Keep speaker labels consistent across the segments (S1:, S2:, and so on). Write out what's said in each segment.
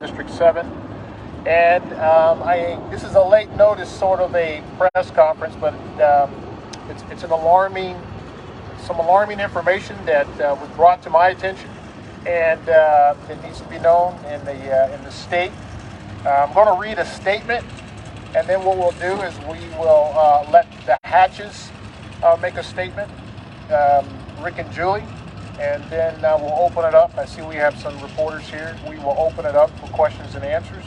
S1: District 7. And this is a late notice sort of a press conference, but it's some alarming information that was brought to my attention, and it needs to be known in the state. I'm going to read a statement, and then what we'll do is we will let the Hatches make a statement, Rick and Julie, and then we'll open it up. I see we have some reporters here. We will open it up for questions and answers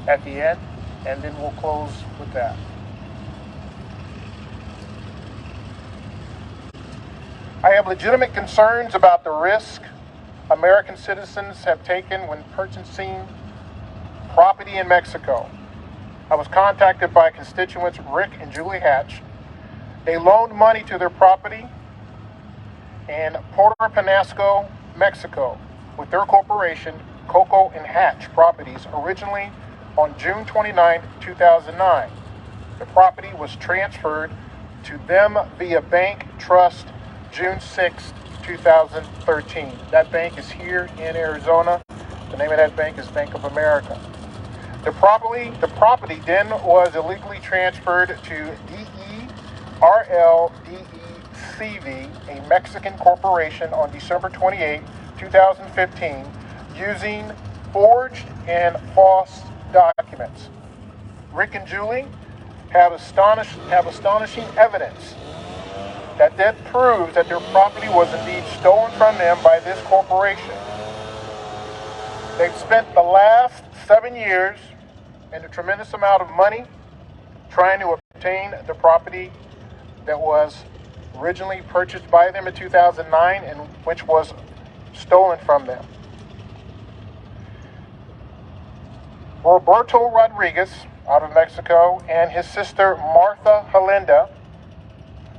S1: at the end, and then we'll close with that. I have legitimate concerns about the risk American citizens have taken when purchasing property in Mexico. I was contacted by constituents Rick and Julie Hatch. They loaned money to their property in Puerto Peñasco, Mexico, with their corporation, Coco and Hatch Properties, originally on June 29, 2009. The property was transferred to them via bank trust June 6, 2013. That bank is here in Arizona. The name of that bank is Bank of America. The property then was illegally transferred to DERLDECV, a Mexican corporation, on December 28, 2015, using forged and false documents. Rick and Julie have astonishing evidence that proves that their property was indeed stolen from them by this corporation. They've spent the last 7 years and a tremendous amount of money trying to obtain the property that was originally purchased by them in 2009 and which was stolen from them. Roberto Rodriguez, out of Mexico, and his sister Martha Helinda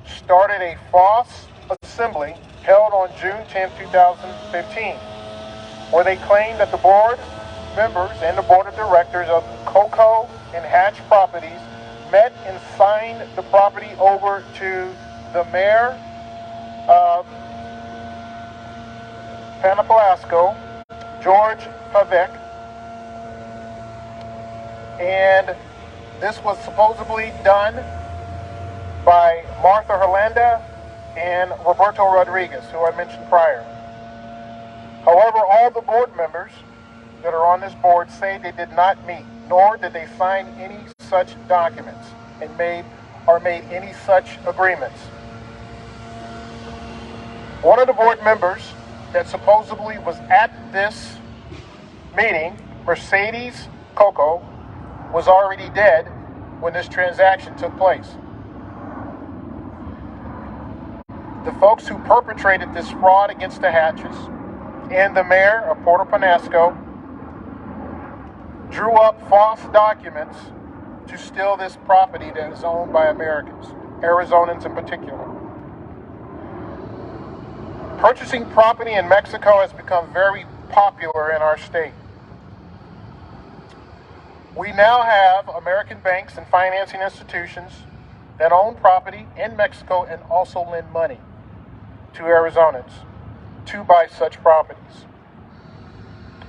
S1: started a false assembly held on June 10, 2015, where they claimed that the board members and the board of directors of Coco and Hatch Properties met and signed the property over to the mayor of Peñasco, Jorge Pivac, and this was supposedly done by Martha Helinda and Roberto Rodriguez, who I mentioned prior. However, all the board members that are on this board say they did not meet, nor did they sign any such documents and made any such agreements. One of the board members that supposedly was at this meeting, Mercedes Coco, was already dead when this transaction took place. The folks who perpetrated this fraud against the Hatches and the mayor of Puerto Peñasco drew up false documents to steal this property that is owned by Americans, Arizonans in particular. Purchasing property in Mexico has become very popular in our state. We now have American banks and financing institutions that own property in Mexico and also lend money to Arizonans to buy such properties.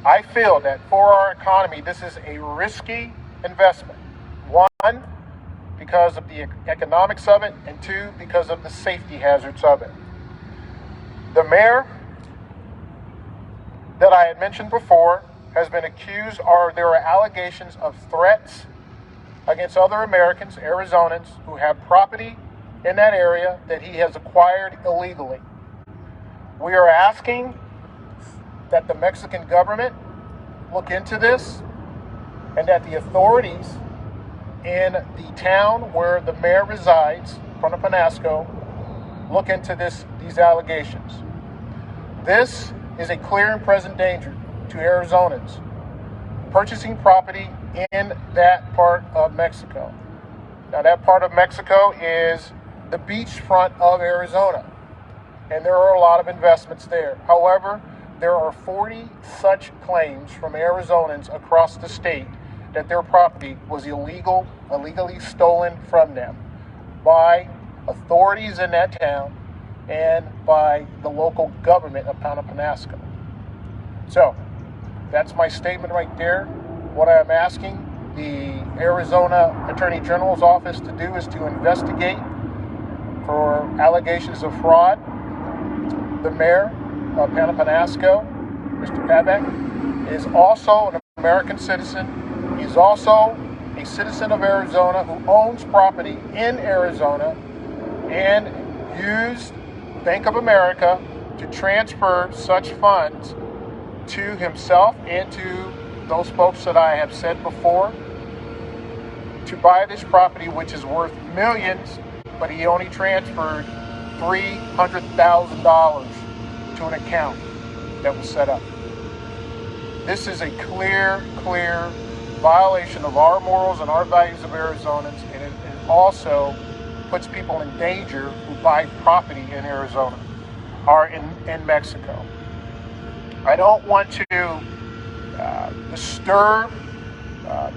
S1: I feel that for our economy, this is a risky investment. One, because of the economics of it, and two, because of the safety hazards of it. The mayor that I had mentioned before has been accused, or there are allegations of threats against other Americans, Arizonans, who have property in that area that he has acquired illegally. We are asking that the Mexican government look into this and that the authorities in the town where the mayor resides, Puerto Peñasco, look into these allegations. This is a clear and present danger to Arizonans purchasing property in that part of Mexico. Now, that part of Mexico is the beachfront of Arizona, and there are a lot of investments there. However, there are 40 such claims from Arizonans across the state that their property was illegally stolen from them by authorities in that town and by the local government of Puerto Peñasco. So, that's my statement right there. What I am asking the Arizona Attorney General's office to do is to investigate for allegations of fraud. The mayor of Puerto Peñasco, Mr. Pivac, is also an American citizen. He's also a citizen of Arizona who owns property in Arizona and used Bank of America to transfer such funds to himself and to those folks that I have said before to buy this property, which is worth millions, but he only transferred $300,000 to an account that was set up. This is a clear violation of our morals and our values of Arizonans, and it also puts people in danger who buy property in Arizona or in Mexico. I don't want to disturb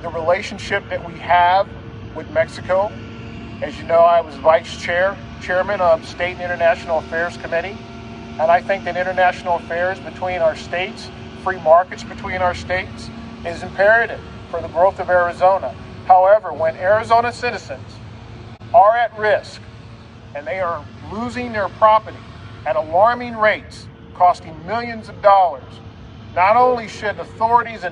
S1: the relationship that we have with Mexico. As you know, I was chairman of State and International Affairs Committee, and I think that international affairs between our states, free markets between our states, is imperative for the growth of Arizona. However, when Arizona citizens are at risk and they are losing their property at alarming rates, costing millions of dollars, not only should authorities in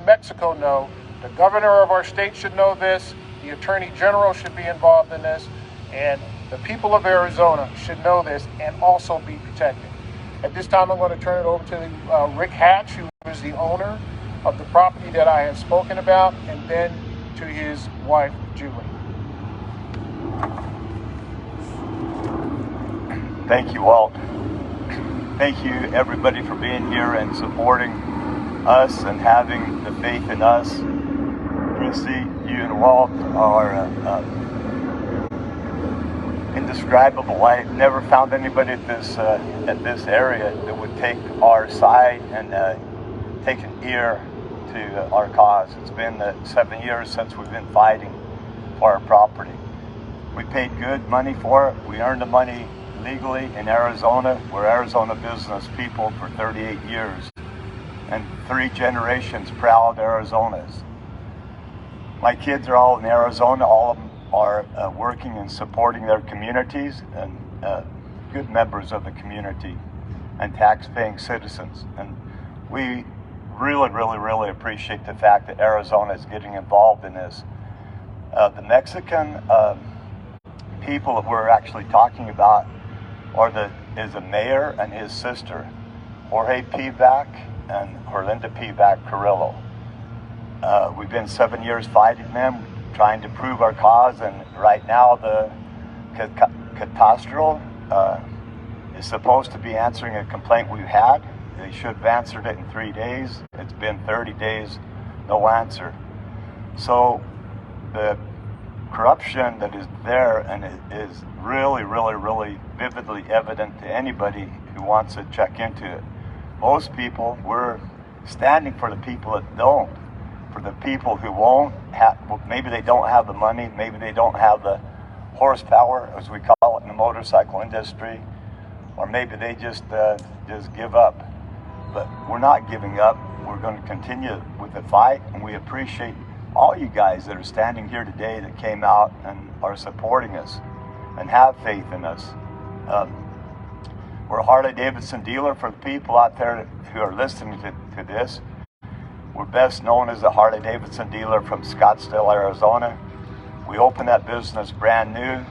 S1: Mexico know, the governor of our state should know this, the attorney general should be involved in this, and the people of Arizona should know this and also be protected. At this time, I'm going to turn it over to Rick Hatch, who is the owner of the property that I have spoken about, and then to his wife, Julie.
S2: Thank you, Walt. Thank you, everybody, for being here and supporting us and having the faith in us. Chrissy, you and Walt are indescribable. I never found anybody at this area that would take our side and take an ear to our cause. It's been 7 years since we've been fighting for our property. We paid good money for it. We earned the money legally in Arizona. We're Arizona business people for 38 years and 3 generations proud Arizonas. My kids are all in Arizona. All of them are working and supporting their communities and good members of the community and tax-paying citizens. And we really appreciate the fact that Arizona is getting involved in this. The Mexican people that we're actually talking about is a mayor and his sister, Jorge Pivac and Jorlinda Pivac Carrillo. We've been 7 years fighting them, trying to prove our cause, and right now the catastral is supposed to be answering a complaint we've had. They should have answered it in 3 days. It's been 30 days, no answer. So the corruption that is there and it is really vividly evident to anybody who wants to check into it. Most people, we're standing for the people that don't, for the people who won't have, maybe they don't have the money, maybe they don't have the horsepower, as we call it in the motorcycle industry, or maybe they just give up. But we're not giving up. We're going to continue with the fight, and we appreciate all you guys that are standing here today that came out and are supporting us and have faith in us. We're a Harley-Davidson dealer for the people out there who are listening to this. We're best known as a Harley-Davidson dealer from Scottsdale, Arizona. We opened that business brand new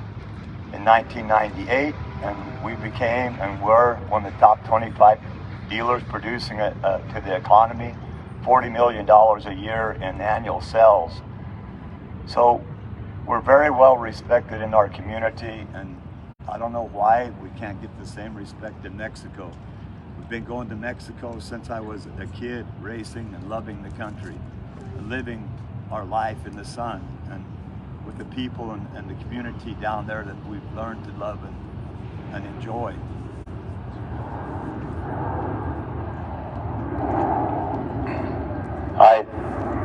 S2: in 1998, and we became and were one of the top 25 dealers producing it to the economy, $40 million a year in annual sales. So we're very well respected in our community, and I don't know why we can't get the same respect in Mexico. We've been going to Mexico since I was a kid, racing and loving the country, and living our life in the sun and with the people and the community down there that we've learned to love and enjoy.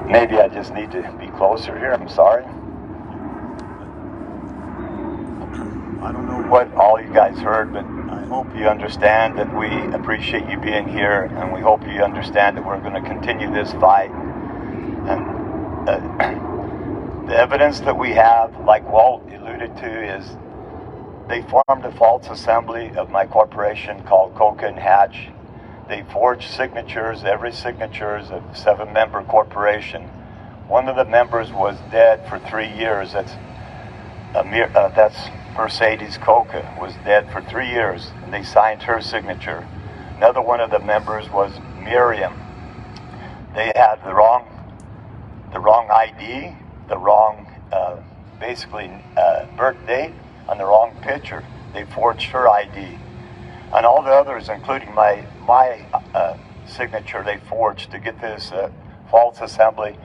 S2: Maybe I just need to be closer here, I'm sorry. I don't know what all you guys heard, but I hope you understand that we appreciate you being here, and we hope you understand that we're going to continue this fight. And The evidence that we have, like Walt alluded to, is they formed a false assembly of my corporation called Coca and Hatch. They forged signatures. Every signature is a 7-member corporation. One of the members was dead for 3 years. That's Mercedes Coca was dead for 3 years, and they signed her signature. Another one of the members was Miriam. They had the wrong ID, the wrong birth date, on the wrong picture. They forged her ID, and all the others, including my signature, they forged to get this false assembly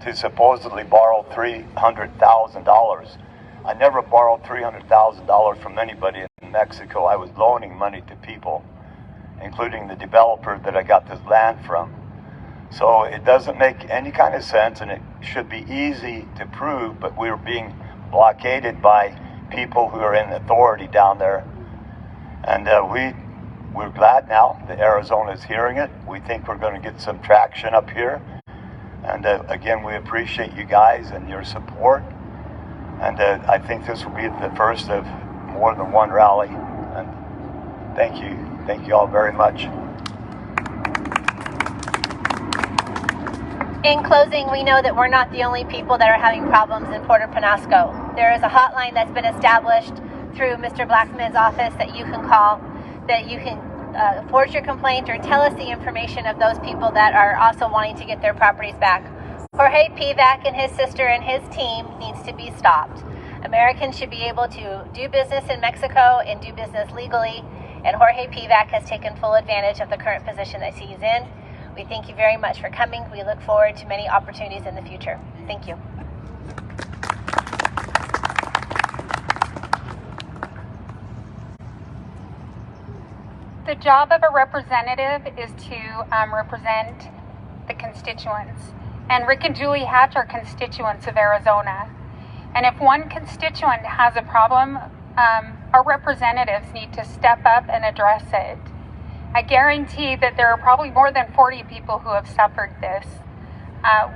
S2: to supposedly borrow $300,000. I never borrowed $300,000 from anybody in Mexico. I was loaning money to people, including the developer that I got this land from. So it doesn't make any kind of sense, and it should be easy to prove, but we're being blockaded by people who are in authority down there. And we're glad now that Arizona is hearing it. We think we're going to get some traction up here. And again, we appreciate you guys and your support. And I think this will be the first of more than one rally. And thank you all very much.
S3: In closing, we know that we're not the only people that are having problems in Puerto Peñasco. There is a hotline that's been established through Mr. Blackman's office that you can call, that you can forge your complaint or tell us the information of those people that are also wanting to get their properties back. Jorge Pivac and his sister and his team needs to be stopped. Americans should be able to do business in Mexico and do business legally, and Jorge Pivac has taken full advantage of the current position that he's in. We thank you very much for coming. We look forward to many opportunities in the future. Thank you.
S4: The job of a representative is to represent the constituents. And Rick and Julie Hatch are constituents of Arizona. And if one constituent has a problem, our representatives need to step up and address it. I guarantee that there are probably more than 40 people who have suffered this.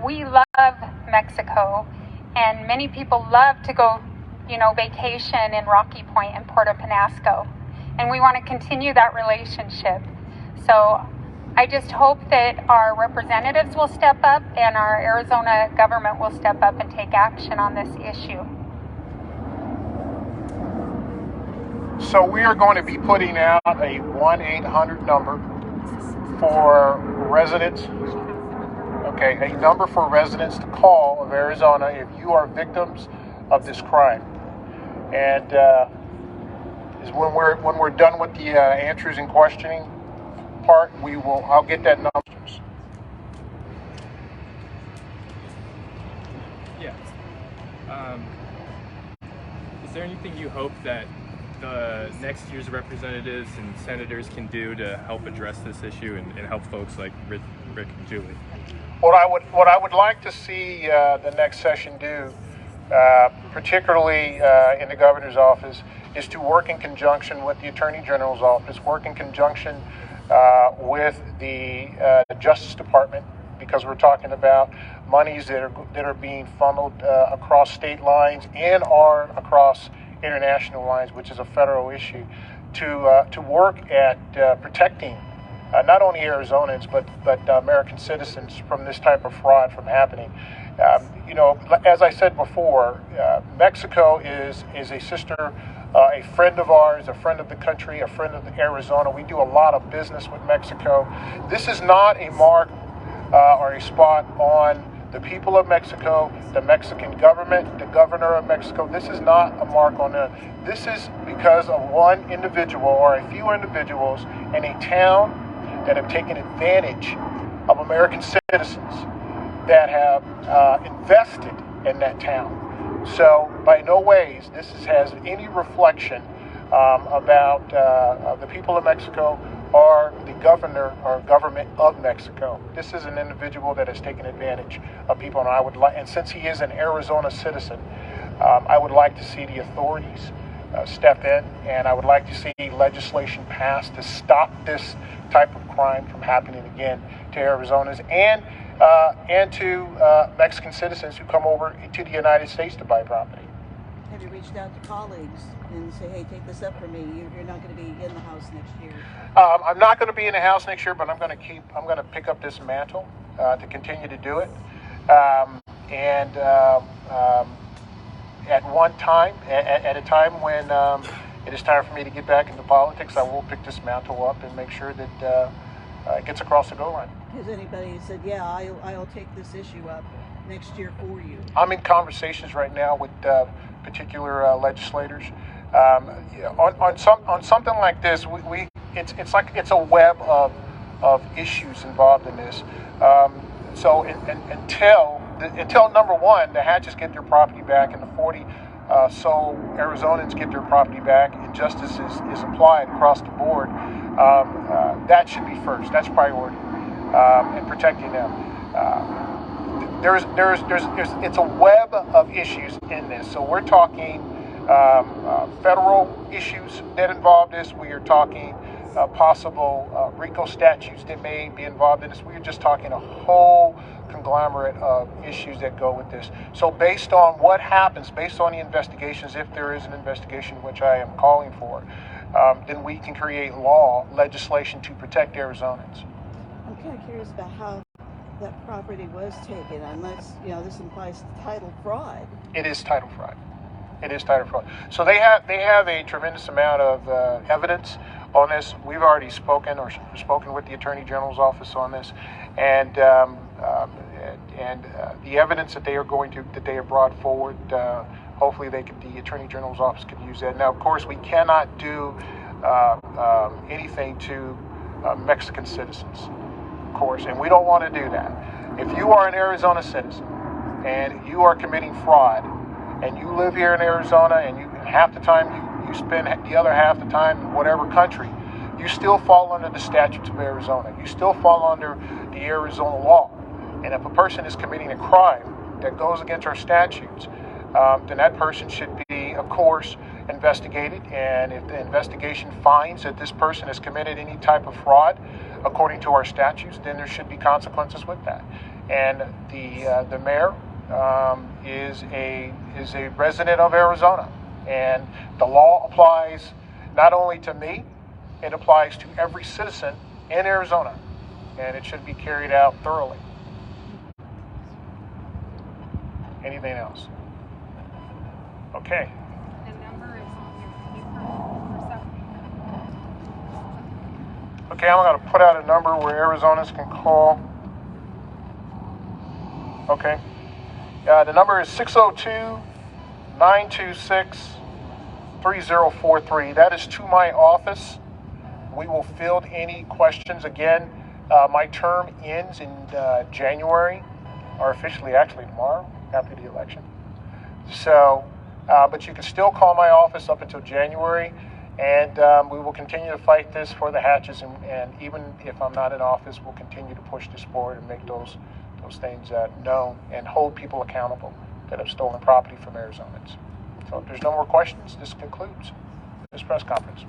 S4: We love Mexico, and many people love to go, vacation in Rocky Point and Puerto Peñasco. And we want to continue that relationship. So I just hope that our representatives will step up and our Arizona government will step up and take action on this issue.
S1: So we are going to be putting out a 1-800 number for residents. Okay, a number for residents to call of Arizona if you are victims of this crime. And is when we're done with the answers and questioning part, I'll get that number.
S5: Yeah. Is there anything you hope that the next year's representatives and senators can do to help address this issue and help folks like Rick and Julie?
S1: What I would like to see the next session do, particularly in the governor's office, is to work in conjunction with the Attorney General's office, work in conjunction with the Justice Department, because we're talking about monies that are being funneled across state lines and are across international lines, which is a federal issue, to work at protecting not only Arizonans but American citizens from this type of fraud from happening. As I said before, Mexico is a sister, a friend of ours, a friend of the country, a friend of Arizona. We do a lot of business with Mexico. This is not a mark or a spot on the people of Mexico, the Mexican government, the governor of Mexico. This is not a mark on them. This is because of one individual or a few individuals in a town that have taken advantage of American citizens that have invested in that town. So by no ways this has any reflection about the people of Mexico or the governor or government of Mexico. This is an individual that has taken advantage of people, and since he is an Arizona citizen, I would like to see the authorities step in, and I would like to see legislation passed to stop this type of crime from happening again to Arizonans, and and to Mexican citizens who come over to the United States to buy property.
S6: Have you reached out to colleagues and say, hey, take this up for me? You're not going to be in the house next year.
S1: I'm not going to be in the house next year, but I'm going to pick up this mantle to continue to do it. At one time, at a time when it is time for me to get back into politics, I will pick this mantle up and make sure that it gets across the goal line.
S6: Has anybody said, yeah, I'll take this issue up next year for you?
S1: I'm in conversations right now with particular legislators. On something like this, it's a web of issues involved in this. So until number one, the Hatches get their property back, and the 40 so Arizonans get their property back, and justice is applied across the board, that should be first. That's priority in protecting them. It's a web of issues in this. So we're talking federal issues that involve this. We are talking possible RICO statutes that may be involved in this. We're just talking a whole conglomerate of issues that go with this. So based on what happens, based on the investigations, if there is an investigation, which I am calling for, then we can create legislation to protect Arizonans.
S6: I'm kind of curious about how that property was taken, unless, this implies title fraud.
S1: It is title fraud. It is title fraud. So they have a tremendous amount of evidence on this. We've already spoken with the Attorney General's office on this, and the evidence that they have brought forward, hopefully the Attorney General's office could use that. Now, of course, we cannot do anything to Mexican citizens, of course, and we don't want to do that. If you are an Arizona citizen and you are committing fraud, and you live here in Arizona, and half the time you spend the other half the time in whatever country, you still fall under the statutes of Arizona. You still fall under the Arizona law. And if a person is committing a crime that goes against our statutes, then that person should be, of course, investigated. And if the investigation finds that this person has committed any type of fraud according to our statutes, then there should be consequences with that. And the mayor is a resident of Arizona, and the law applies not only to me, it applies to every citizen in Arizona, and it should be carried out thoroughly. Anything else? Okay.
S4: The number is on your paper or something.
S1: Okay, I'm going to put out a number where Arizonans can call. Okay. The number is 602-926-3043. That is to my office. We will field any questions. Again, my term ends in January, or officially actually tomorrow, after the election. So, but you can still call my office up until January, and we will continue to fight this for the Hatches, and even if I'm not in office, we'll continue to push this forward and make those things known and hold people accountable that have stolen property from Arizonans. So if there's no more questions, this concludes this press conference.